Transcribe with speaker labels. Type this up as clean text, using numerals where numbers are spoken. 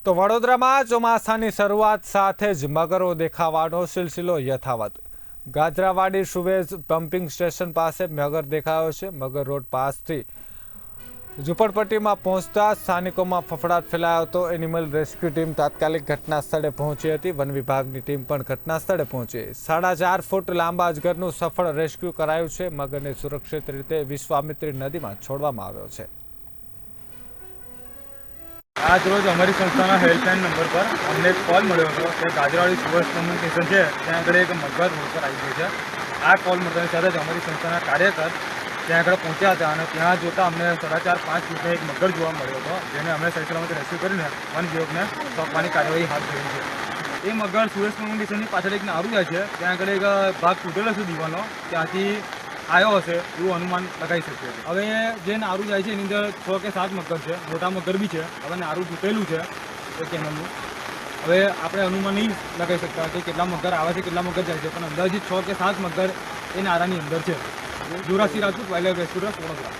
Speaker 1: તો વડોદરામાં ચોમાસાની શરૂઆત સાથે જ મગરો દેખાવાનો સિલસિલો યથાવત। ગાજરાવાડી સુવેજ પમ્પિંગ સ્ટેશન પાસે મગર દેખાયો છે। મગર રોડ પાસથી ઝૂંપડપટ્ટીમાં પહોંચતા સ્થાનિકોમાં ફફડાટ ફેલાયો હતો। એનિમલ રેસ્ક્યુ ટીમ તાત્કાલિક ઘટના સ્થળે પહોંચી હતી। વન વિભાગની ટીમ પણ ઘટના સ્થળે પહોંચી। 4.5 ફૂટ લાંબા અજગરનું સફળ રેસ્ક્યુ કરાયું છે। મગરને સુરક્ષિત રીતે વિશ્વામિત્રી નદીમાં છોડવામાં આવ્યો છે।
Speaker 2: आज रोज अमरी संस्था हेल्पलाइन नंबर पर अમને एक कॉल મળ્યો હતો કે ગાજરાવાડી સુવર્સ કમ્યુનિકેશન છે ત્યાં આગળ એક મગર રોડ પર આવી ગઈ છે। આ કોલ મળતાની સાથે જ અમારી સંસ્થાના કાર્યકર ત્યાં આગળ પહોંચ્યા હતા અને ત્યાં જોતા અમને 4.5-5 ફૂટનો એક મગર જોવા મળ્યો હતો, જેને અમે સહી સલામત રેસ્ક્યુ કરીને વન વિભાગને સોંપવાની કાર્યવાહી હાથ ધરી છે। એ મગર સુરત કમ્યુનિકેશનની પાછળ એક નારું જાય છે, ત્યાં આગળ એક ભાગ તૂટેલો છે દીવાનો, ત્યાંથી આવ્યો હશે એવું અનુમાન લગાવી શકીએ છીએ। હવે જે નારું જાય છે એની અંદર 6 કે 7 મગર છે, મોટા મગર બી છે। હવે નારું તૂટેલું છે એ કેનલનું, હવે આપણે અનુમાન નહીં લગાવી શકતા કે કેટલા મગર આવે છે કેટલા મગર જાય છે, પણ અંદાજિત 6 કે 7 મગર એ નારાની અંદર છે। જોરાસી Rajput wildlife rescue Vadodara.